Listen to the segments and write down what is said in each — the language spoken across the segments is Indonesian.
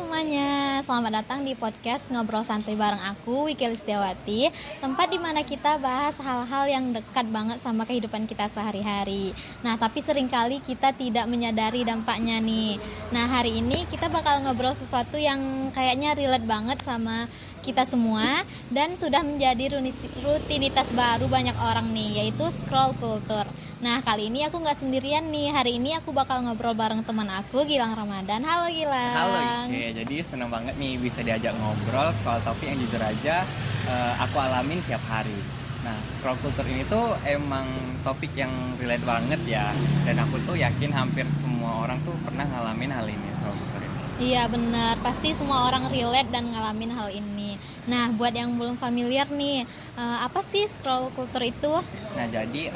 semuanya, selamat datang di podcast Ngobrol Santai bareng aku, Wiki Listiawati. Tempat dimana kita bahas hal-hal yang dekat banget sama kehidupan kita sehari-hari. Nah, tapi seringkali kita tidak menyadari dampaknya nih. Nah, hari ini kita bakal ngobrol sesuatu yang kayaknya relate banget sama kita semua dan sudah menjadi rutinitas baru banyak orang nih, yaitu scroll culture. Nah, kali ini aku nggak sendirian nih. Hari ini aku bakal ngobrol bareng teman aku, Gilang Ramadan. Halo Gilang. Halo Ike, jadi seneng banget nih bisa diajak ngobrol soal topik yang jujur aja aku alamin tiap hari. Nah, scroll culture ini tuh emang topik yang relate banget ya. Dan aku tuh yakin hampir semua orang tuh pernah ngalamin hal ini, scroll culture ini. Iya benar, pasti semua orang relate dan ngalamin hal ini. Nah, buat yang belum familiar nih, apa sih scroll culture itu? Nah, jadi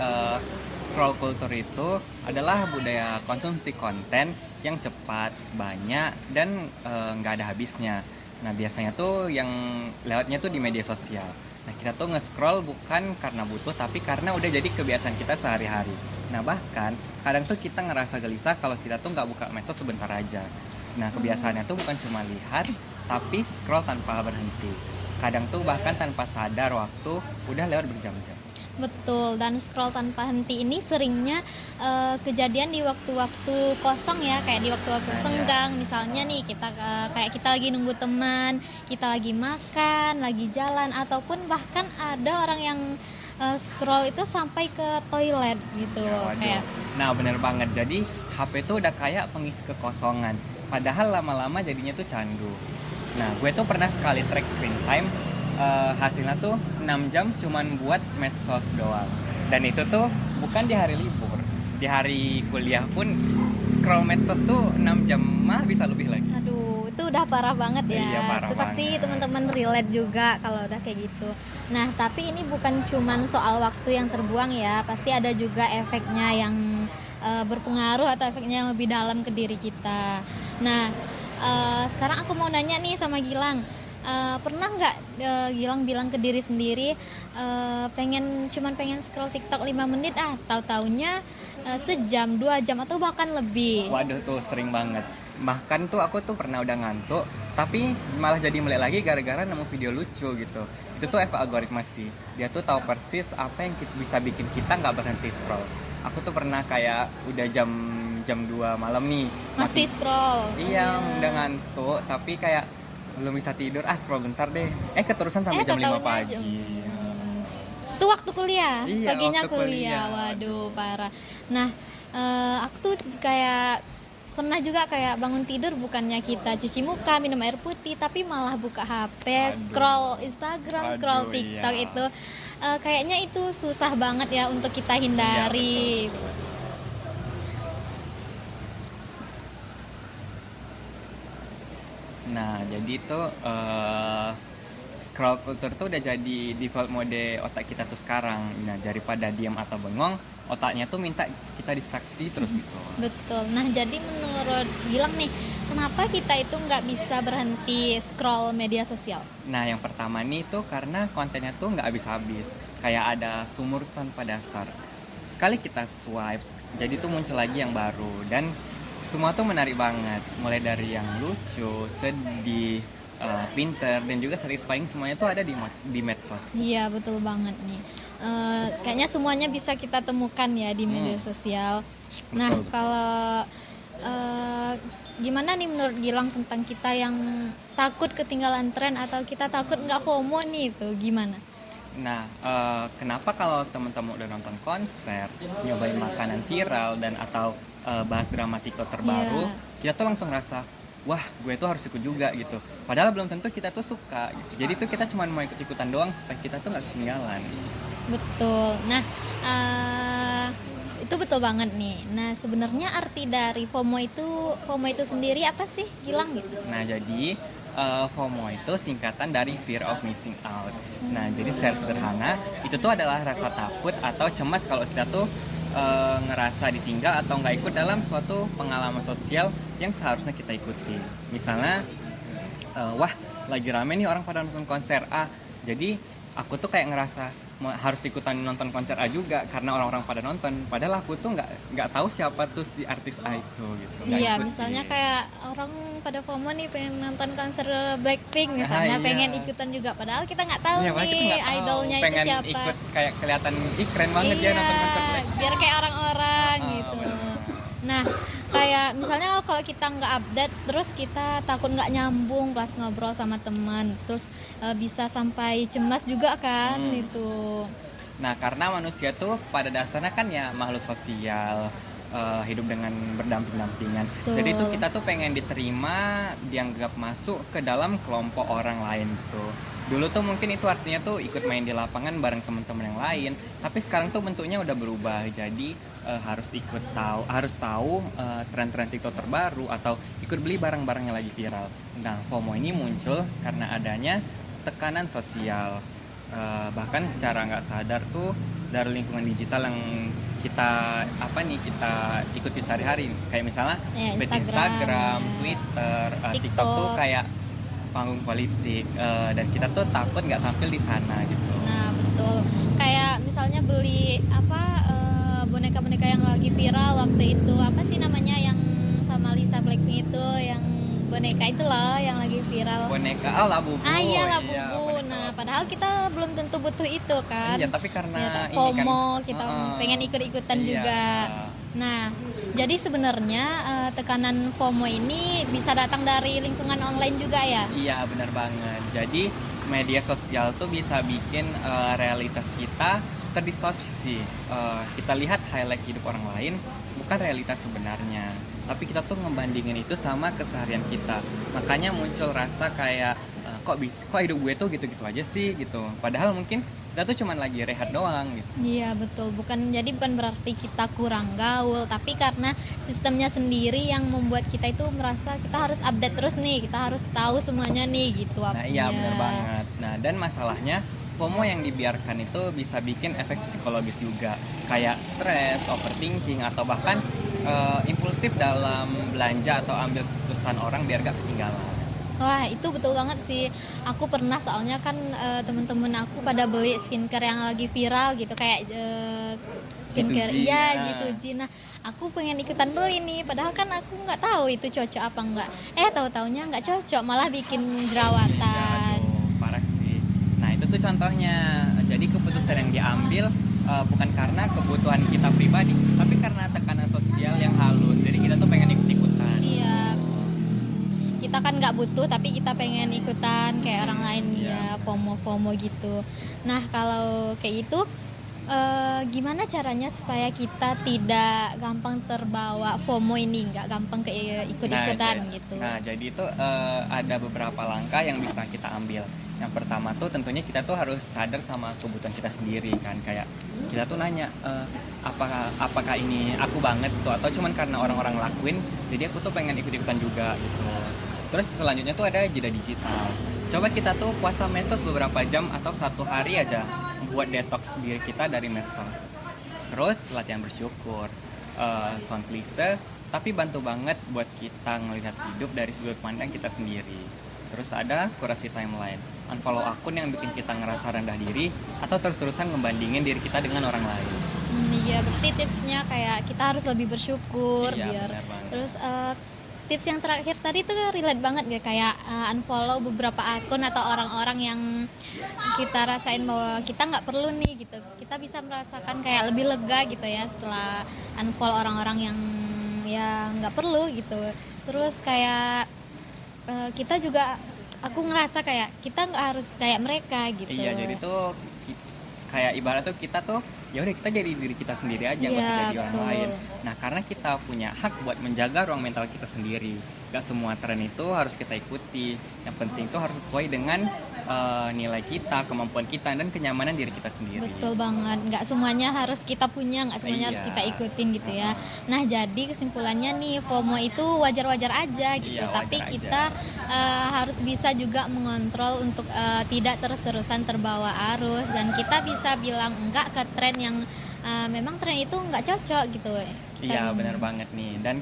scroll culture itu adalah budaya konsumsi konten yang cepat, banyak, dan nggak ada habisnya. Nah, biasanya tuh yang lewatnya tuh di media sosial. Nah, kita tuh nge-scroll bukan karena butuh, tapi karena udah jadi kebiasaan kita sehari-hari. Nah, bahkan kadang tuh kita ngerasa gelisah kalau kita tuh nggak buka medsos sebentar aja. Nah, kebiasaannya tuh bukan cuma lihat, tapi scroll tanpa berhenti. Kadang tuh bahkan tanpa sadar waktu udah lewat berjam-jam. Betul, dan scroll tanpa henti ini seringnya kejadian di waktu-waktu kosong ya, kayak di waktu-waktu senggang. Misalnya nih kayak kita lagi nunggu teman, kita lagi makan, lagi jalan, ataupun bahkan ada orang yang scroll itu sampai ke toilet gitu. Ya, nah, bener banget. Jadi HP tuh udah kayak pengisi kekosongan. Padahal lama-lama jadinya tuh candu. Nah, gue tuh pernah sekali track screen time, hasilnya tuh 6 jam cuman buat medsos doang. Dan itu tuh bukan di hari libur. Di hari kuliah pun scroll medsos tuh 6 jam, mah bisa lebih lagi. Aduh, itu udah parah banget ya. Iya, parah itu pasti banget. teman-teman relate juga kalau udah kayak gitu. Nah, tapi ini bukan cuman soal waktu yang terbuang ya. Pasti ada juga efeknya yang berpengaruh atau efeknya yang lebih dalam ke diri kita. Nah, sekarang aku mau nanya nih sama Gilang. Pernah nggak Gilang bilang ke diri sendiri pengen scroll TikTok 5 menit, tahu-taunya sejam, 2 jam atau bahkan lebih? Waduh, tuh sering banget. Bahkan tuh aku tuh pernah udah ngantuk, tapi malah jadi melek lagi gara-gara nemu video lucu gitu. Itu tuh efek algoritma sih. Dia tuh tahu persis apa yang bisa bikin kita nggak berhenti scroll. Aku tuh pernah kayak udah jam 2 malam nih Masih scroll. Iya, udah ngantuk, tapi kayak belum bisa tidur, scroll bentar deh. Keterusan sampai jam 5 pagi. Itu waktu kuliah, Iya, paginya waktu kuliah. Waduh, parah. Nah, aku tuh kayak pernah juga kayak bangun tidur, bukannya kita cuci muka, minum air putih, tapi malah buka HP, scroll Instagram, scroll TikTok. Iya. Itu kayaknya itu susah banget ya untuk kita hindari. Iya, betul. Nah, jadi tuh scroll culture tuh udah jadi default mode otak kita tuh sekarang. Nah, daripada diam atau bengong, otaknya tuh minta kita distraksi terus gitu. Betul. Nah, jadi menurut Gilang nih, kenapa kita itu nggak bisa berhenti scroll media sosial? Nah, yang pertama nih tuh karena kontennya tuh nggak habis-habis. Kayak ada sumur tanpa dasar. Sekali kita swipe, jadi tuh muncul lagi yang baru. Dan semua tuh menarik banget. Mulai dari yang lucu, sedih, pinter, dan juga satisfying, semuanya tuh ada di medsos. Iya, betul banget nih. Kayaknya semuanya bisa kita temukan ya di media sosial. Nah, Betul. kalau gimana nih menurut Gilang tentang kita yang takut ketinggalan tren atau kita takut nggak FOMO nih, itu gimana? Nah, kenapa kalau teman-teman udah nonton konser, nyobain makanan viral dan atau bahas drama TikTok terbaru, kita tuh langsung ngerasa, wah, gue tuh harus ikut juga gitu. Padahal belum tentu kita tuh suka gitu. Jadi tuh kita cuma mau ikut-ikutan doang supaya kita tuh nggak ketinggalan. Betul. Nah, itu betul banget nih. Nah, sebenarnya arti dari FOMO itu sendiri apa sih, Gilang gitu? Nah, jadi FOMO itu singkatan dari fear of missing out. Nah, jadi secara sederhana, itu tuh adalah rasa takut atau cemas kalau kita tuh ngerasa ditinggal atau nggak ikut dalam suatu pengalaman sosial yang seharusnya kita ikuti. Misalnya, wah, lagi rame nih orang pada nonton konser A, jadi aku tuh kayak ngerasa harus ikutan nonton konser A juga karena orang-orang pada nonton, padahal aku tuh nggak tahu siapa tuh si artis A itu gitu. Nggak Iya, ikutin. misalnya kayak orang pada FOMO nih pengen nonton konser Blackpink misalnya, iya. pengen ikutan juga padahal kita nggak tahu Iya, nih malah kita nggak tahu. idolnya itu Pengen siapa. ikut kayak kelihatan keren banget dia Iya, nonton konser Blackpink. biar kayak orang-orang gitu. Benar. Nah, kayak misalnya kalau kita nggak update, terus kita takut nggak nyambung pas ngobrol sama teman, terus bisa sampai cemas juga kan itu. Nah, karena manusia tuh pada dasarnya kan ya makhluk sosial, hidup dengan berdamping-dampingan. Betul. Jadi tuh kita tuh pengen diterima, dianggap masuk ke dalam kelompok orang lain tuh. Dulu tuh mungkin itu artinya tuh ikut main di lapangan bareng teman-teman yang lain, tapi sekarang tuh bentuknya udah berubah. Jadi harus tahu tren-tren TikTok terbaru atau ikut beli barang-barang yang lagi viral. Nah, FOMO ini muncul karena adanya tekanan sosial. Bahkan secara nggak sadar tuh dari lingkungan digital yang kita ikuti sehari-hari, kayak misalnya Instagram, ya. Twitter, TikTok tuh kayak panggung politik, dan kita tuh takut nggak tampil di sana gitu. Nah, betul. Kayak misalnya beli boneka-boneka yang lagi viral waktu itu, apa sih namanya yang sama Lisa Blackpink itu, yang boneka itu loh yang lagi viral. Boneka Labubu. Iya, Iya, Labubu. Nah, padahal kita belum tentu butuh itu kan. Iya, tapi karena Ya, ini FOMO, kan, kita pengen ikut-ikutan iya. juga. Nah, jadi sebenarnya tekanan FOMO ini bisa datang dari lingkungan online juga ya. Iya, benar banget. Jadi media sosial tuh bisa bikin realitas kita terdistorsi. Kita lihat highlight hidup orang lain, bukan realitas sebenarnya. Tapi kita tuh ngebandingin itu sama keseharian kita. Makanya muncul rasa kayak kok hidup gue tuh gitu-gitu aja sih gitu. Padahal mungkin kita tuh cuman lagi rehat doang gitu. Iya, betul. Bukan berarti kita kurang gaul, tapi karena sistemnya sendiri yang membuat kita itu merasa kita harus update terus nih, kita harus tahu semuanya nih gitu. Nah, iya benar banget. Nah, dan masalahnya FOMO yang dibiarkan itu bisa bikin efek psikologis juga, kayak stres, overthinking, atau bahkan impulsif dalam belanja atau ambil keputusan orang biar gak ketinggalan. Wah, itu betul banget sih. Aku pernah, soalnya kan temen-temen aku pada beli skincare yang lagi viral gitu, kayak skincare G2G, iya nah. gitu G. Nah, aku pengen ikutan beli nih, padahal kan aku nggak tahu itu cocok apa enggak. Tahu-taunya nggak cocok, malah bikin jerawatan. Aduh, parah sih. Nah, itu tuh contohnya. Jadi keputusan yang diambil bukan karena kebutuhan kita pribadi, tapi karena tekanan sosial yang halus. Jadi kita tuh pengen ikut-ikutan. Iya. Kita kan nggak butuh, tapi kita pengen ikutan kayak orang lain ya, FOMO gitu. Nah, kalau kayak gitu gimana caranya supaya kita tidak gampang terbawa FOMO ini, nggak gampang ikut-ikutan gitu? Nah, jadi itu ada beberapa langkah yang bisa kita ambil. Yang pertama tuh tentunya kita tuh harus sadar sama kebutuhan kita sendiri kan. Kayak kita tuh nanya, apakah ini aku banget tuh, atau cuman karena orang-orang lakuin, jadi aku tuh pengen ikut-ikutan juga gitu. Terus selanjutnya tuh ada jeda digital. Coba kita tuh puasa medsos beberapa jam atau 1 hari aja buat detox diri kita dari medsos. Terus latihan bersyukur, sound klise, tapi bantu banget buat kita ngelihat hidup dari sudut pandang kita sendiri. Terus ada kurasi timeline, unfollow akun yang bikin kita ngerasa rendah diri atau terus-terusan ngebandingin diri kita dengan orang lain. Iya, berarti tipsnya kayak kita harus lebih bersyukur, Iya, biar benar banget. terus tips yang terakhir tadi tuh relate banget ya, kayak unfollow beberapa akun atau orang-orang yang kita rasain bahwa kita nggak perlu nih gitu. Kita bisa merasakan kayak lebih lega gitu ya setelah unfollow orang-orang yang ya nggak perlu gitu. Terus kayak kita juga, aku ngerasa kayak kita nggak harus kayak mereka gitu. Iya, jadi tuh kayak ibarat tuh kita tuh ya udah kita jadi diri kita sendiri aja, nggak usah jadi orang lain. Nah, karena kita punya hak buat menjaga ruang mental kita sendiri. Gak semua tren itu harus kita ikuti. Yang penting tuh harus sesuai dengan nilai kita, kemampuan kita, dan kenyamanan diri kita sendiri. Betul banget, nggak semuanya harus kita punya, nggak semuanya harus kita ikutin gitu ya. Nah, jadi kesimpulannya nih, FOMO itu wajar-wajar aja gitu, Iya, tapi wajar kita harus bisa juga mengontrol untuk tidak terus-terusan terbawa arus, dan kita bisa bilang enggak ke tren yang memang tren itu nggak cocok gitu. Iya, benar banget nih. Dan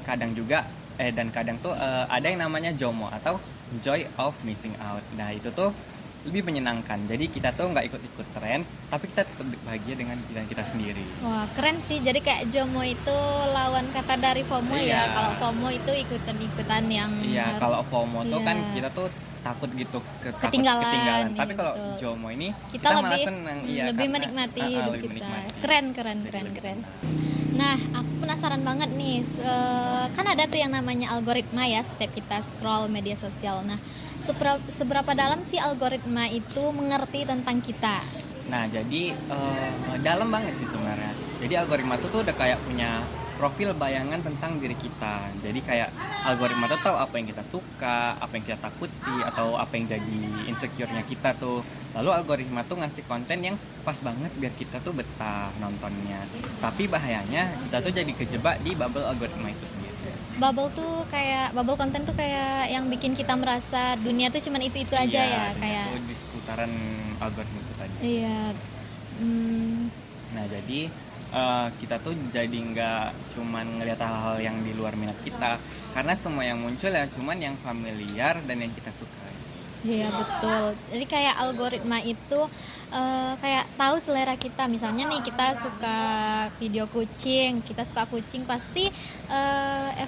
kadang tuh ada yang namanya JOMO atau Joy of Missing Out. Nah, itu tuh lebih menyenangkan. Jadi kita tuh nggak ikut-ikut tren, tapi kita tetap bahagia dengan pilihan kita sendiri. Wah, keren sih. Jadi kayak JOMO itu lawan kata dari FOMO ya. Iya. Kalau FOMO itu ikutan-ikutan yang Iya, kalau FOMO tuh Iya. kan kita tuh takut gitu takut Ketinggalan, ketinggalan. iya, Tapi kalau betul. JOMO ini kita malah lebih seneng, iya, lebih karena menikmati hidup lebih kita. menikmati. Keren. Jadi lebih keren. tenang. Nah, aku penasaran banget nih. Kan ada tuh yang namanya algoritma ya, setiap kita scroll media sosial. Nah, seberapa dalam sih algoritma itu mengerti tentang kita? Nah, jadi dalam banget sih sebenarnya. Jadi algoritma itu tuh udah kayak punya profil bayangan tentang diri kita. Jadi kayak algoritma tuh tahu apa yang kita suka, apa yang kita takuti, atau apa yang jadi insecure-nya kita tuh. Lalu algoritma tuh ngasih konten yang pas banget biar kita tuh betah nontonnya. Tapi bahayanya kita tuh jadi kejebak di bubble algoritma itu sendiri. Bubble konten tuh kayak yang bikin kita merasa dunia tuh cuman itu aja ya, Iya, kayak itu di seputaran algoritma itu tadi. iya. Nah, jadi kita tuh jadi nggak cuman ngelihat hal-hal yang di luar minat kita, karena semua yang muncul ya cuman yang familiar dan yang kita sukai. Iya betul. Jadi kayak algoritma itu kayak tahu selera kita. Misalnya nih kita suka video kucing, kita suka kucing, pasti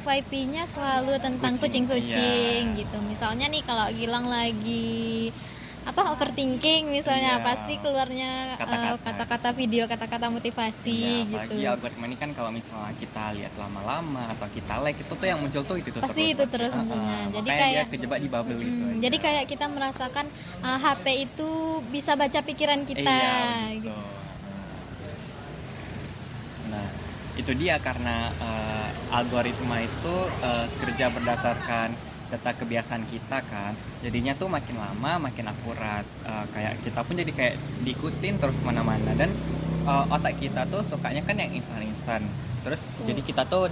FYP-nya selalu tentang Kucing, kucing-kucing iya. gitu. Misalnya nih kalau Gilang lagi overthinking misalnya, Iya. pasti keluarnya kata-kata video, kata-kata motivasi Iya, apalagi gitu. algoritma ini kan kalau misalnya kita lihat lama-lama atau kita like itu tuh yang muncul tuh itu Pasti itu terus Heeh, munculnya. Jadi makanya kayak dia kejebak di bubble gitu aja. jadi kayak kita merasakan HP itu bisa baca pikiran kita Iya, gitu. betul. Nah, itu dia karena algoritma itu kerja berdasarkan data kebiasaan kita kan, jadinya tuh makin lama makin akurat. Kayak kita pun jadi kayak diikutin terus kemana-mana, dan otak kita tuh sukanya kan yang instan-instan. Terus jadi kita tuh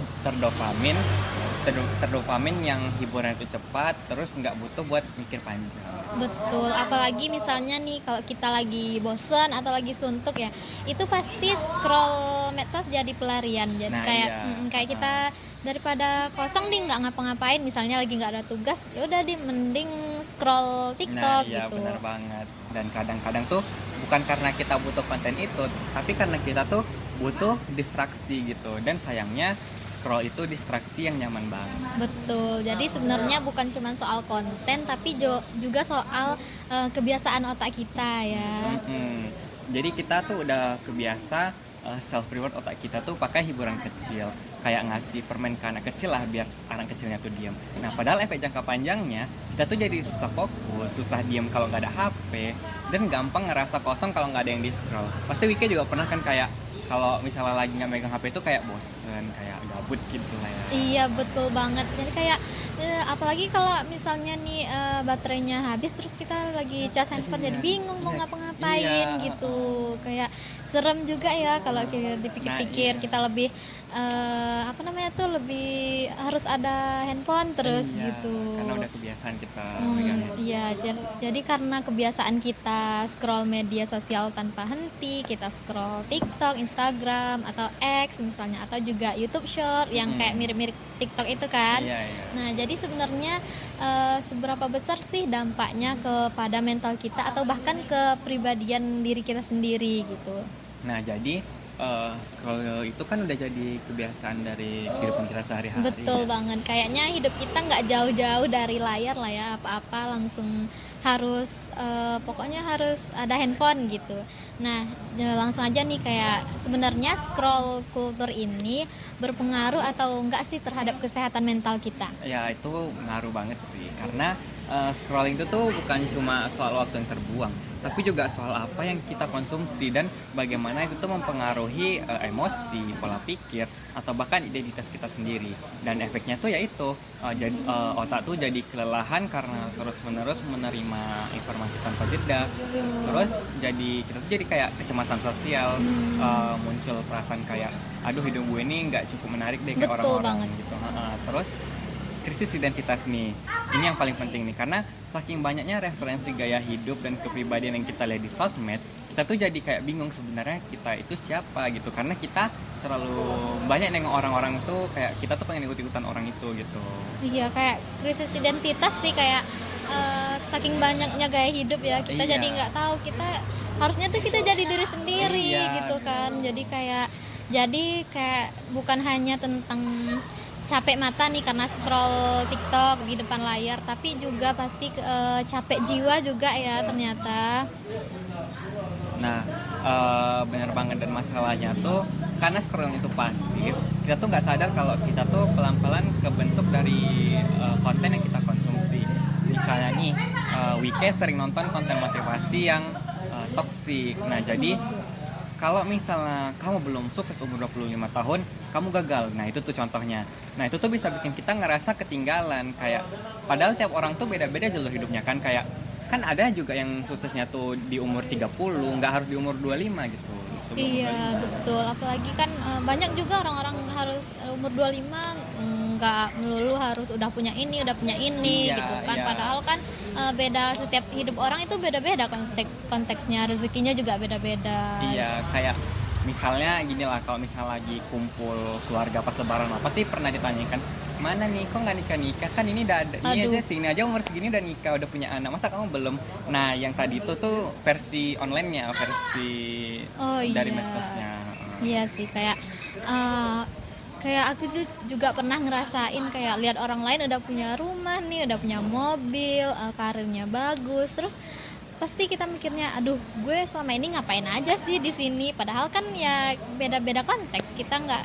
terdopamin yang hiburan itu cepat, terus nggak butuh buat mikir panjang. Betul, apalagi misalnya nih kalau kita lagi bosen atau lagi suntuk ya, itu pasti scroll medsos jadi pelarian. Jadi Nah, kayak iya. kayak kita daripada kosong nih nggak ngapa-ngapain, misalnya lagi nggak ada tugas, ya udah mending scroll Nah, TikTok iya gitu. benar banget. Dan kadang-kadang tuh bukan karena kita butuh konten itu, tapi karena kita tuh butuh distraksi gitu. Dan sayangnya scroll itu distraksi yang nyaman banget. Betul. Jadi sebenarnya bukan cuma soal konten, tapi juga soal kebiasaan otak kita ya. Mm-mm. Jadi kita tuh udah kebiasa self reward otak kita tuh pakai hiburan kecil, kayak ngasih permen ke anak kecil lah biar anak kecilnya tuh diam. Nah, padahal efek jangka panjangnya kita tuh jadi susah fokus, susah diam kalau nggak ada HP, dan gampang ngerasa kosong kalau nggak ada yang di scroll. Pasti Wiki juga pernah kan kayak kalau misalnya lagi nggak megang HP itu kayak bosen, kayak gabut gitu lah ya. Iya betul banget. Jadi kayak apalagi kalau misalnya nih baterainya habis, terus kita lagi cas handphone, jadi bingung mau ngapa-ngapain Iya. gitu. Kayak serem juga ya kalau kita dipikir-pikir. Nah, iya. Kita lebih lebih harus ada handphone terus Iya, gitu. karena udah kebiasaan kita megang handphone. Iya, jadi karena kebiasaan kita scroll media sosial tanpa henti, kita scroll TikTok, Instagram, atau X misalnya, atau juga YouTube Short yang kayak mirip-mirip TikTok itu kan. Iya, iya. Nah, jadi sebenarnya seberapa besar sih dampaknya kepada mental kita atau bahkan kepribadian diri kita sendiri gitu. Nah, jadi scroll itu kan udah jadi kebiasaan dari kehidupan kita sehari-hari. Betul ya. banget, kayaknya hidup kita nggak jauh-jauh dari layar lah ya, apa-apa langsung harus pokoknya harus ada handphone gitu. Nah, langsung aja nih, kayak sebenarnya scroll kultur ini berpengaruh atau enggak sih terhadap kesehatan mental kita? Ya, itu ngaruh banget sih, karena scrolling itu tuh bukan cuma soal waktu yang terbuang, tapi juga soal apa yang kita konsumsi dan bagaimana itu tuh mempengaruhi emosi, pola pikir, atau bahkan identitas kita sendiri. Dan efeknya tuh yaitu otak tuh jadi kelelahan karena terus-menerus menerima informasi tanpa jeda. Terus kita tuh jadi kayak kecemasan sosial, muncul perasaan kayak aduh, hidup gue ini nggak cukup menarik deh kayak Betul orang-orang banget. gitu. Terus krisis identitas nih, ini yang paling penting nih, karena saking banyaknya referensi gaya hidup dan kepribadian yang kita lihat di sosmed, kita tuh jadi kayak bingung sebenarnya kita itu siapa gitu, karena kita terlalu banyak nengok orang-orang tuh, kayak kita tuh pengen ikut-ikutan orang itu gitu. Iya, kayak krisis identitas sih, kayak saking banyaknya gaya hidup ya, kita Iya. jadi nggak tahu kita harusnya tuh kita jadi diri sendiri Iya. gitu kan. Jadi kayak bukan hanya tentang capek mata nih karena scroll TikTok di depan layar, tapi juga pasti capek jiwa juga ya ternyata. Nah, benar banget, dan masalahnya tuh karena scrolling itu pasif, kita tuh nggak sadar kalau kita tuh pelan-pelan kebentuk dari konten yang kita konsumsi. Misalnya nih, Wike sering nonton konten motivasi yang toksik. Nah, jadi kalau misalnya kamu belum sukses umur 25 tahun, kamu gagal. Nah, itu tuh contohnya. Nah, itu tuh bisa bikin kita ngerasa ketinggalan. Kayak, padahal tiap orang tuh beda-beda jalur hidupnya kan. Kayak, kan ada juga yang suksesnya tuh di umur 30, nggak harus di umur 25 gitu. Sebelum Iya 25. betul, apalagi kan banyak juga orang-orang harus umur 25 nggak melulu harus udah punya ini Iya, gitu kan. iya. Padahal kan beda, setiap hidup orang itu beda-beda konteksnya, rezekinya juga beda-beda. Iya, kayak misalnya gini lah, kalau misalnya lagi kumpul keluarga pas lebaran lah, pasti pernah ditanyakan, mana nih, kok nggak nikah-nikah, kan ini udah ada, ini Aduh. aja sini aja umur segini udah nikah, udah punya anak, masa kamu belum? Nah, yang tadi itu tuh versi online-nya, versi Oh dari iya. medsosnya. Iya sih, kayak aku juga pernah ngerasain kayak lihat orang lain udah punya rumah nih, udah punya mobil, karirnya bagus, terus pasti kita mikirnya, aduh, gue selama ini ngapain aja sih di sini? Padahal kan ya beda-beda konteks, kita nggak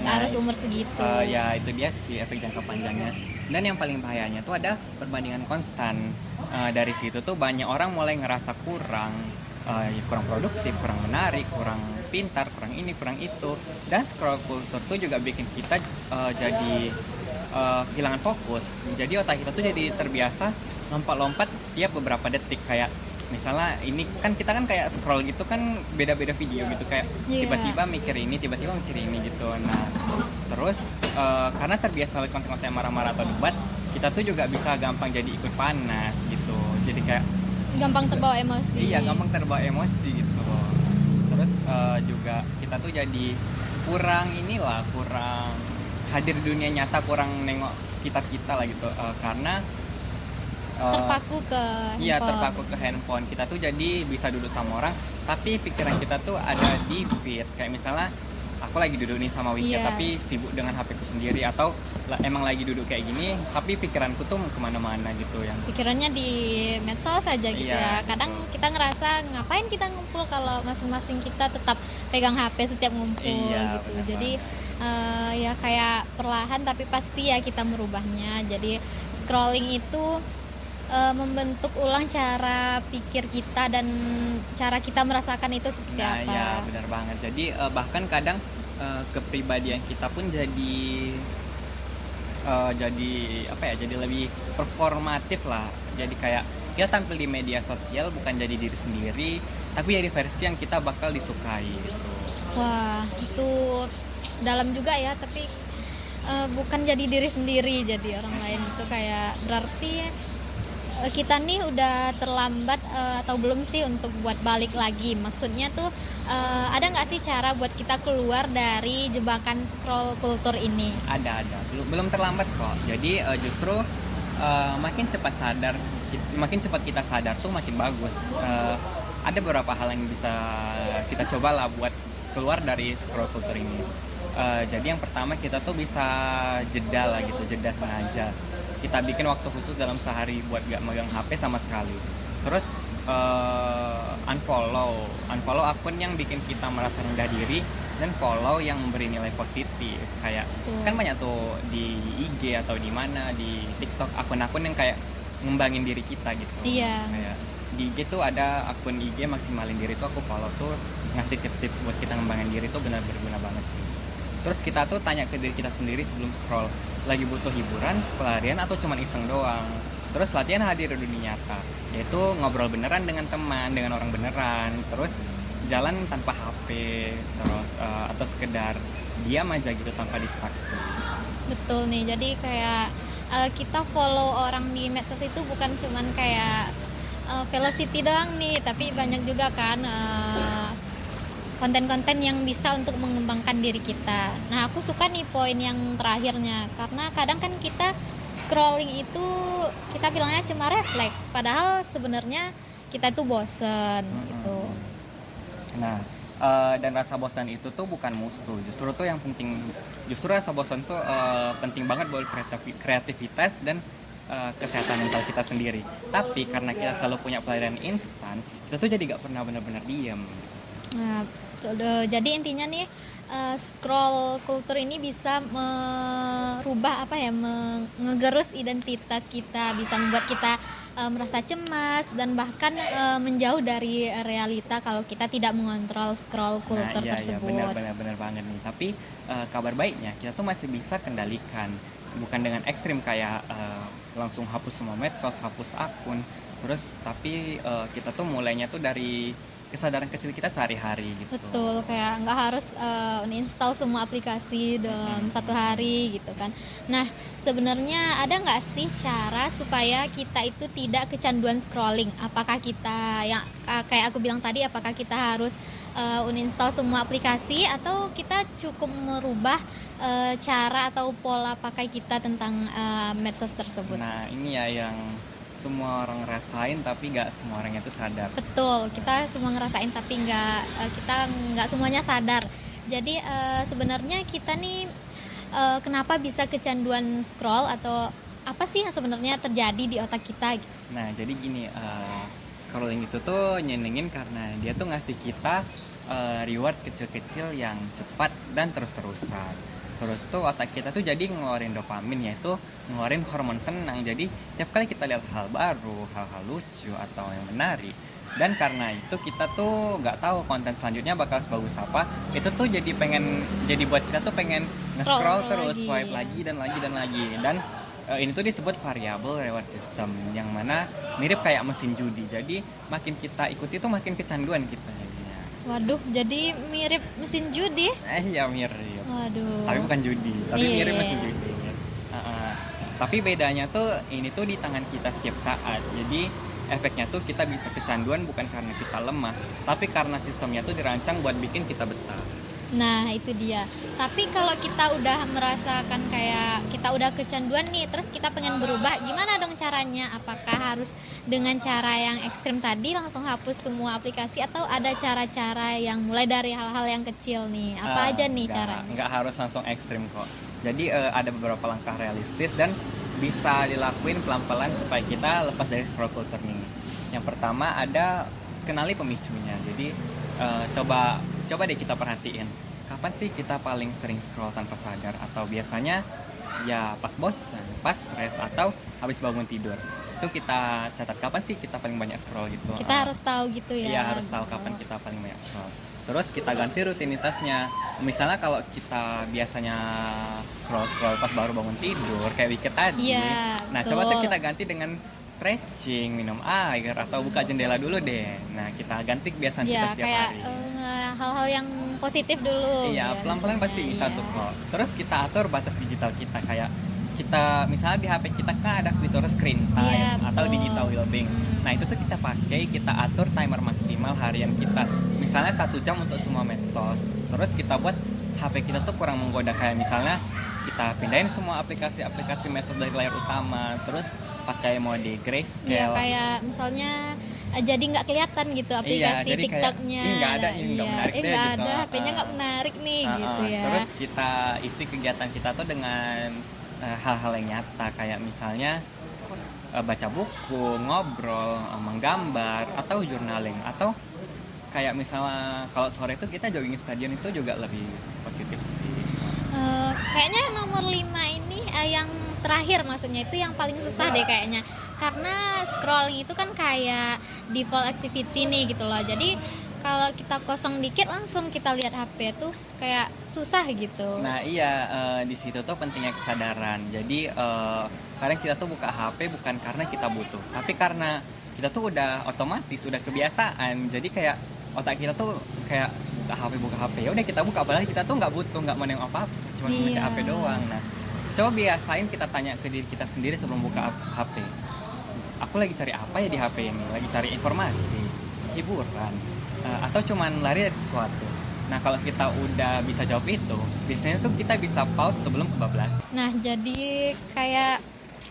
Nah, harus umur segitu. Ya itu dia sih efek jangka panjangnya. Dan yang paling bahayanya tuh ada perbandingan konstan. Dari situ tuh banyak orang mulai ngerasa kurang produktif, kurang menarik, kurang pintar, kurang ini, kurang itu. Dan scroll culture tuh juga bikin kita jadi kehilangan fokus. Jadi otak kita tuh jadi terbiasa lompat-lompat tiap beberapa detik. Kayak misalnya ini kan kita kan kayak scroll gitu kan, beda-beda video gitu, kayak Iya. tiba-tiba mikir ini gitu. Nah, terus karena terbiasa oleh konten-konten marah-marah atau debat, kita tuh juga bisa gampang jadi ikut panas gitu. Jadi kayak Gampang terbawa emosi. iya, gampang terbawa emosi gitu. Terus juga kita tuh jadi kurang hadir di dunia nyata, kurang nengok sekitar kita lah gitu. Karena Terpaku ke iya, handphone. terpaku ke handphone. Kita tuh jadi bisa duduk sama orang, tapi pikiran kita tuh ada di feed. Kayak misalnya aku lagi duduk nih sama Wika, Iya. tapi sibuk dengan HP ku sendiri, atau emang lagi duduk kayak gini, tapi pikiranku tuh kemana-mana gitu yang Pikirannya di medsos aja gitu Iya, ya. Kadang gitu. kita ngerasa ngapain kita ngumpul kalau masing-masing kita tetap pegang HP setiap ngumpul Iya, gitu. benar Jadi ya kayak perlahan tapi pasti ya kita merubahnya. Jadi scrolling itu membentuk ulang cara pikir kita dan cara kita merasakan itu seperti Nah, apa. ya benar banget. Jadi bahkan kadang kepribadian kita pun jadi apa ya? Jadi lebih performatif lah. Jadi kayak kita tampil di media sosial bukan jadi diri sendiri, tapi jadi versi yang kita bakal disukai gitu. Wah, itu dalam juga ya, tapi bukan jadi diri sendiri, jadi orang lain itu kayak berarti kita nih udah terlambat atau belum sih untuk buat balik lagi. Maksudnya tuh ada nggak sih cara buat kita keluar dari jebakan scroll culture ini? Ada belum terlambat kok. Jadi justru makin cepat kita sadar tuh makin bagus. Ada beberapa hal yang bisa kita coba lah buat keluar dari scroll culture ini. Jadi yang pertama, kita tuh bisa jeda sengaja. Kita bikin waktu khusus dalam sehari buat gak megang HP sama sekali. Terus unfollow akun yang bikin kita merasa rendah diri, dan follow yang memberi nilai positif. Kayak Betul. kan banyak tuh di IG atau di mana, di TikTok, akun-akun yang kayak ngembangin diri kita gitu. Iya. Kayak di IG tuh ada akun IG maksimalin diri tuh, aku follow tuh, ngasih tips-tips buat kita ngembangin diri tuh benar berguna banget sih. Terus kita tuh tanya ke diri kita sendiri sebelum scroll, lagi butuh hiburan, pelarian, atau cuman iseng doang. Terus latihan hadir di dunia nyata, yaitu ngobrol beneran dengan teman, dengan orang beneran. Terus jalan tanpa HP, terus atau sekedar diam aja gitu tanpa distraksi. Betul nih, jadi kayak kita follow orang di medsos itu bukan cuman kayak velocity doang nih, tapi banyak juga kan konten-konten yang bisa untuk mengembangkan diri kita. Nah, aku suka nih poin yang terakhirnya, karena kadang kan kita scrolling itu kita bilangnya cuma refleks, padahal sebenarnya kita itu bosen gitu. Nah, dan rasa bosan itu tuh bukan musuh, justru tuh yang penting, justru rasa bosan tuh penting banget buat kreativitas dan kesehatan mental kita sendiri. Tapi karena kita selalu punya pelayanan instan, kita tuh jadi gak pernah benar-benar diam. Nah, jadi intinya nih scroll culture ini bisa merubah mengegerus identitas kita, bisa membuat kita merasa cemas dan bahkan menjauh dari realita kalau kita tidak mengontrol scroll culture tersebut. Iya, benar banget nih. Tapi kabar baiknya kita tuh masih bisa kendalikan, bukan dengan ekstrim kayak langsung hapus semua medsos, hapus akun. Terus tapi kita tuh mulainya tuh dari kesadaran kecil kita sehari-hari gitu. Betul, kayak nggak harus uninstall semua aplikasi dalam satu hari gitu kan. Nah, sebenarnya ada nggak sih cara supaya kita itu tidak kecanduan scrolling? Apakah kita yang kayak aku bilang tadi, apakah kita harus uninstall semua aplikasi atau kita cukup merubah cara atau pola pakai kita tentang medsos tersebut? Nah, ini ya yang semua orang rasain tapi nggak semua orangnya tuh sadar. Betul, kita semua ngerasain tapi kita nggak semuanya sadar. Jadi sebenarnya kita nih kenapa bisa kecanduan scroll atau apa sih yang sebenarnya terjadi di otak kita gitu? Nah, jadi gini, scrolling itu tuh nyenengin karena dia tuh ngasih kita reward kecil-kecil yang cepat dan terus-terusan. Terus tuh otak kita tuh jadi ngeluarin dopamin, yaitu ngeluarin hormon senang. Jadi tiap kali kita lihat hal baru, hal-hal lucu atau yang menarik, dan karena itu kita tuh nggak tahu konten selanjutnya bakal sebagus apa, itu tuh jadi buat kita tuh pengen nge-scroll terus, swipe lagi dan lagi. Dan ini tuh disebut variable reward system, yang mana mirip kayak mesin judi. Jadi makin kita ikuti tuh makin kecanduan kita jadinya. Waduh, jadi mirip mesin judi? Iya, mirip. Waduh. Tapi bukan judi, tapi mirip mesin judi. Tapi bedanya tuh ini tuh di tangan kita setiap saat. Jadi efeknya tuh kita bisa kecanduan bukan karena kita lemah, tapi karena sistemnya tuh dirancang buat bikin kita betah. Nah, itu dia. Tapi kalau kita udah merasakan kayak kita udah kecanduan nih, terus kita pengen berubah, gimana dong caranya? Apakah harus dengan cara yang ekstrim tadi langsung hapus semua aplikasi, atau ada cara-cara yang mulai dari hal-hal yang kecil nih? Apa aja nih caranya? Nggak harus langsung ekstrim kok. Jadi ada beberapa langkah realistis dan bisa dilakuin pelan-pelan supaya kita lepas dari scroll culture ini. Yang pertama ada kenali pemicunya. Jadi coba deh kita perhatiin, kapan sih kita paling sering scroll tanpa sadar? Atau biasanya ya pas bosan, pas stres, atau habis bangun tidur. Itu kita catat kapan sih kita paling banyak scroll gitu. Kita harus tahu gitu ya. Iya, harus tahu kapan kita paling banyak scroll. Terus kita ganti rutinitasnya. Misalnya kalau kita biasanya scroll pas baru bangun tidur kayak Wicked tadi. Iya, Nah, betul. coba tuh kita ganti dengan stretching, minum air, atau buka jendela dulu deh. Nah, kita ganti kebiasaan kita setiap kayak hari. hal-hal yang positif dulu. Iya, ya, pelan-pelan pasti bisa tuh kok. Terus kita atur batas digital kita, kayak kita misalnya di HP kita kan ada fitur screen time Iya, atau betul. digital well-being. Nah, itu tuh kita pakai, kita atur timer maksimal harian kita. Misalnya 1 jam untuk semua medsos. Terus kita buat HP kita tuh kurang menggoda, kayak misalnya kita pindahin semua aplikasi medsos dari layar utama. Terus pakai mode grayscale. Iya, kayak misalnya jadi nggak kelihatan gitu aplikasi jadi kayak, TikToknya. nggak menarik deh nggak gitu. ada, HP-nya nggak menarik nih gitu ya. Terus kita isi kegiatan kita tuh dengan hal-hal yang nyata, kayak misalnya baca buku, ngobrol, menggambar, atau journaling, atau kayak misalnya kalau sore itu kita jogging stadion, itu juga lebih positif sih. Kayaknya yang nomor 5 ini yang terakhir, maksudnya itu yang paling susah deh kayaknya, karena scrolling itu kan kayak default activity nih gitu loh. Jadi kalau kita kosong dikit langsung kita lihat HP tuh kayak susah gitu. Nah iya, di situ tuh pentingnya kesadaran. Jadi kadang kita tuh buka HP bukan karena kita butuh, tapi karena kita tuh udah otomatis, udah kebiasaan. Jadi kayak otak kita tuh kayak buka HP, ya udah kita buka, padahal kita tuh nggak butuh, nggak mau nengok apa-apa, cuma baca HP doang. Nah, coba biasain kita tanya ke diri kita sendiri sebelum buka HP, aku lagi cari apa ya di HP ini? Lagi cari informasi, hiburan, atau cuman lari dari sesuatu. Nah, kalau kita udah bisa jawab itu, biasanya tuh kita bisa pause sebelum kebablas. Nah, jadi kayak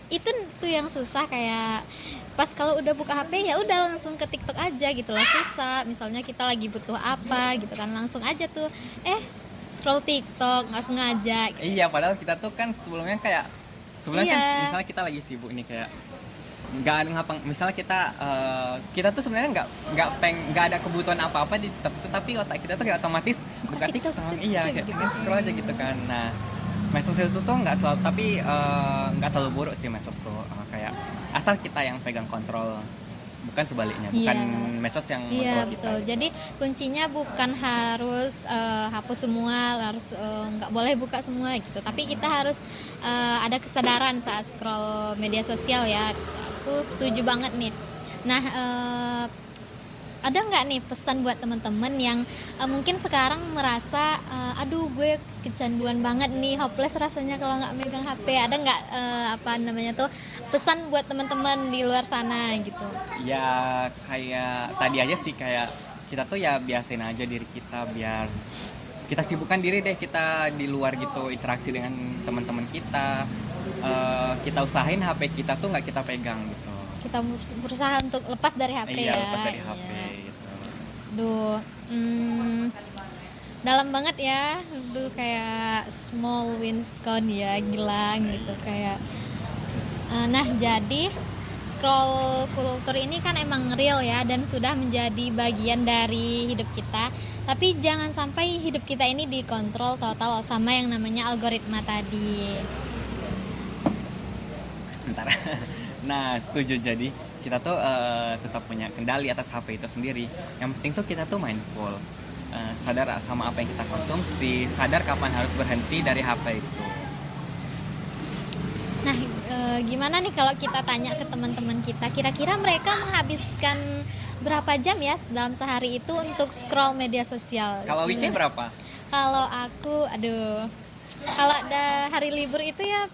itu tuh yang susah, kayak pas kalau udah buka HP ya udah langsung ke TikTok aja gitu lah, susah. Misalnya kita lagi butuh apa gitu kan, langsung aja tuh scroll TikTok nggak sengaja. Iya, padahal kita tuh kan sebelumnya kan Iya. misalnya kita lagi sibuk nih, kayak nggak ada ngapa, misalnya kita tuh sebenarnya nggak ada kebutuhan apa-apa di TikTok tuh, tapi otak kita tuh kayak otomatis buka TikTok, TikTok. Iya, kayak gitu. pengen scroll aja gitu kan. Nah, medsos itu tuh nggak selalu, tapi nggak selalu buruk sih medsos tuh. Kayak asal kita yang pegang kontrol, bukan sebaliknya, bukan Iya. medsos yang Iya mengontrol kita. betul. Gitu. Jadi kuncinya bukan harus hapus semua, harus nggak boleh buka semua gitu. Tapi kita harus ada kesadaran saat scroll media sosial ya. Aku setuju banget nih. Nah, ada nggak nih pesan buat teman-teman yang mungkin sekarang merasa aduh gue kecanduan banget nih, hopeless rasanya kalau nggak megang HP. Ada nggak apa namanya tuh pesan buat teman-teman di luar sana gitu? Ya kayak tadi aja sih, kayak kita tuh ya biasain aja diri kita, biar kita sibukkan diri deh, kita di luar gitu, interaksi dengan teman-teman kita. Kita usahain HP kita tuh nggak kita pegang gitu. Kita berusaha untuk lepas dari HP Iya, ya. lepas dari HP Iya. gitu. Duh, dalam banget ya. Duh, kayak small wins count ya, gila gitu kayak. Nah, jadi scroll culture ini kan emang real ya, dan sudah menjadi bagian dari hidup kita. Tapi jangan sampai hidup kita ini dikontrol total sama yang namanya algoritma tadi. Bentar. Nah, setuju. Jadi kita tuh tetap punya kendali atas HP itu sendiri. Yang penting tuh kita tuh mindful, sadar sama apa yang kita konsumsi, sadar kapan harus berhenti dari HP itu. Nah, gimana nih kalau kita tanya ke teman-teman kita, kira-kira mereka menghabiskan berapa jam ya dalam sehari itu untuk scroll media sosial? Kalau weekend berapa? Kalau aku, kalau ada hari libur itu ya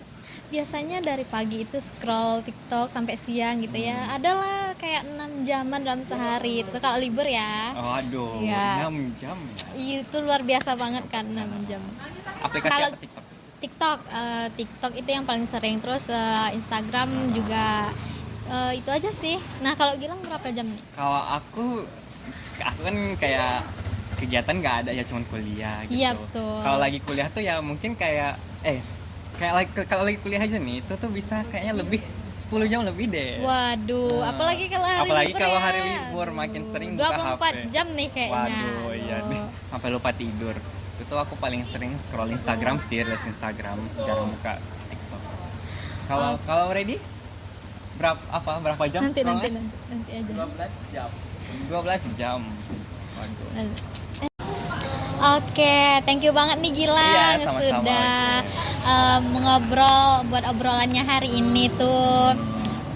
biasanya dari pagi itu scroll TikTok sampai siang gitu ya. Adalah kayak 6 jaman dalam sehari itu kalau libur ya. Oh, aduh, Ya. 6 jam ya. Itu luar biasa banget kan 6 jam. Aplikasi Kalau apa TikTok? TikTok itu yang paling sering, terus Instagram juga itu aja sih. Nah, kalau Gilang berapa jam nih? Kalau aku kan kayak kegiatan nggak ada ya, cuman kuliah gitu. Iya, betul. Kalau lagi kuliah tuh ya mungkin kayak kalau lagi kuliah aja nih, itu tuh bisa kayaknya lebih 10 jam lebih deh. Waduh, apalagi kalau hari Apalagi libur kalau ya. hari libur makin sering buka 24 HP. jam nih kayaknya. Waduh, iya Aduh. nih, sampai lupa tidur. Itu aku paling sering scroll Instagram sih, les Instagram, jarang buka TikTok. Kalau ready? Berapa jam Nanti scrollnya? aja. 12 jam. 12 jam. Waduh. Oke, thank you banget nih Gilang Iya, sama-sama. sudah mengobrol buat obrolannya hari ini tuh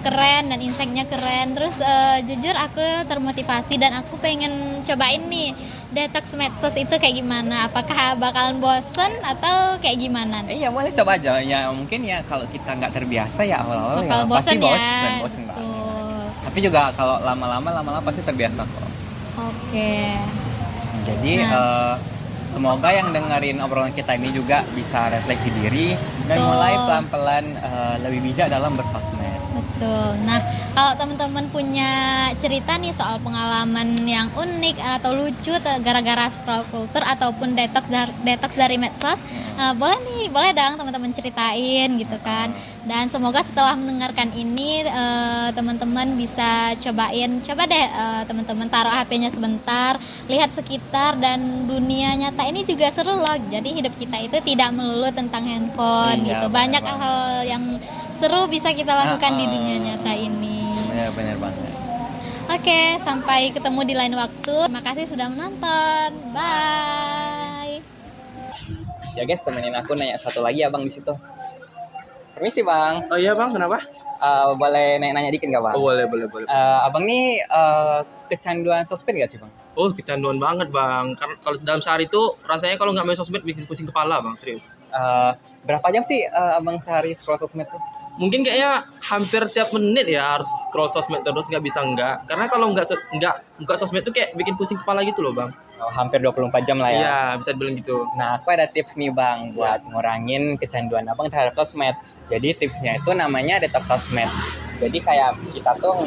keren dan insight-nya keren. Terus jujur aku termotivasi dan aku pengen cobain nih detox medsos itu kayak gimana. Apakah bakalan bosen atau kayak gimana nih? Iya, boleh coba aja. Ya mungkin ya kalau kita nggak terbiasa ya awal-awal Bakal ya pasti bosen ya. bosen banget. Betul. Tapi juga kalau lama-lama pasti terbiasa kok. Oke. Jadi semoga yang dengerin obrolan kita ini juga bisa refleksi diri dan Betul. mulai pelan-pelan lebih bijak dalam bersosmed. Betul. Nah, kalau teman-teman punya cerita nih soal pengalaman yang unik atau lucu gara-gara scroll culture ataupun detox dari medsos, boleh dong teman-teman ceritain gitu kan. Dan semoga setelah mendengarkan ini teman-teman bisa coba deh teman-teman taruh HP-nya sebentar, lihat sekitar, dan dunia nyata ini juga seru loh. Jadi hidup kita itu tidak melulu tentang handphone Iya, gitu. benar Banyak banget. hal yang seru bisa kita lakukan di dunia nyata ini. Ya, benar banget. Oke, sampai ketemu di lain waktu. Terima kasih sudah menonton. Bye. Ya guys, temenin aku nanya satu lagi abang di situ. Permisi bang, Oh iya bang, kenapa? boleh nanya dikit nggak bang? Oh boleh. Abang nih kecanduan sosmed nggak sih bang? Oh kecanduan banget bang. Karena kalau dalam sehari itu rasanya kalau nggak main sosmed bikin pusing kepala bang, serius. Berapa jam sih abang sehari scroll sosmed tuh? mungkin kayaknya hampir tiap menit ya harus scroll sosmed terus, nggak bisa enggak. Karena kalau nggak buka sosmed tuh kayak bikin pusing kepala gitu loh bang. Oh, hampir 24 jam lah ya. Iya bisa dibilang gitu. Nah, aku ada tips nih Bang buat ngurangin kecanduan Abang terhadap sosmed. Jadi tipsnya itu namanya detox sosmed. Jadi kayak kita tuh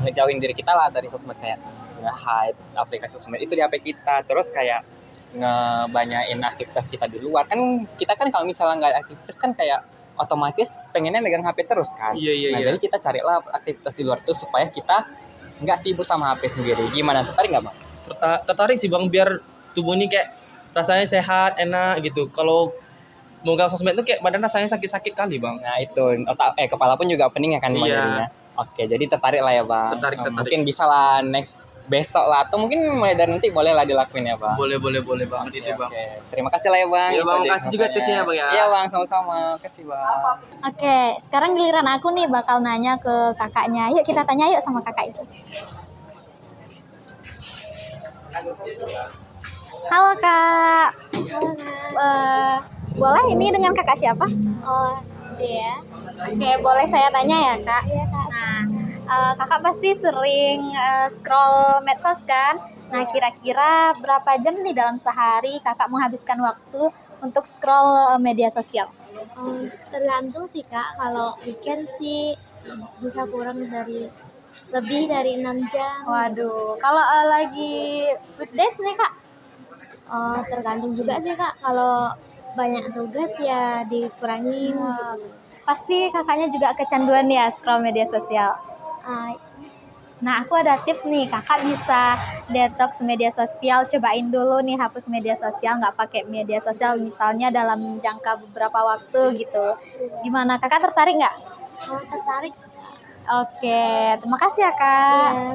ngejauhin diri kita lah dari sosmed, kayak nge-hide aplikasi sosmed itu di HP kita. Terus kayak ngebanyain aktivitas kita di luar. Kan kita kan kalau misalnya nggak ada aktivitas kan kayak otomatis pengennya megang HP terus kan. Iya. Jadi kita carilah aktivitas di luar itu supaya kita nggak sibuk sama HP sendiri. Gimana? Tertarik nggak Bang? Tertarik sih bang, biar tubuh ini kayak rasanya sehat, enak gitu. Kalau mau megang sosmed tuh kayak badan rasanya sakit-sakit kali bang. Nah itu kepala pun juga pening ya kan Bang, Iya. jadinya. Oke, jadi tertarik lah ya Bang. Tertarik. Mungkin bisa lah next besok lah, atau mungkin mulai dari nanti boleh lah dilakuin ya Bang. Boleh banget itu bang. Oke. Terima kasih lah ya Bang. Iya, Itu Bang. aja Makasih juga infonya. tipsnya ya, Bang, ya. Iya Bang, sama-sama. Makasih Bang. Oke, sekarang giliran aku nih bakal nanya ke kakaknya. Yuk kita tanya yuk sama kakak itu. Halo kak. Boleh ini dengan kakak siapa? Oh iya. Oke, boleh saya tanya ya kak? Iya kak. Nah, kakak pasti sering scroll medsos kan? Nah, kira-kira berapa jam nih dalam sehari kakak menghabiskan waktu untuk scroll media sosial? Tergantung sih kak. Kalau weekend sih bisa kurang dari lebih dari 6 jam. Waduh, kalau lagi weekdays nih kak? Oh tergantung juga sih kak. Kalau banyak tugas ya dikurangin. Pasti kakaknya juga kecanduan ya scroll media sosial. Ah, Nah, aku ada tips nih, kakak bisa detox media sosial. Cobain dulu nih hapus media sosial, nggak pakai media sosial misalnya dalam jangka beberapa waktu gitu. Gimana, kakak tertarik nggak? tertarik sih kak. Oke, terima kasih ya kak. Iya.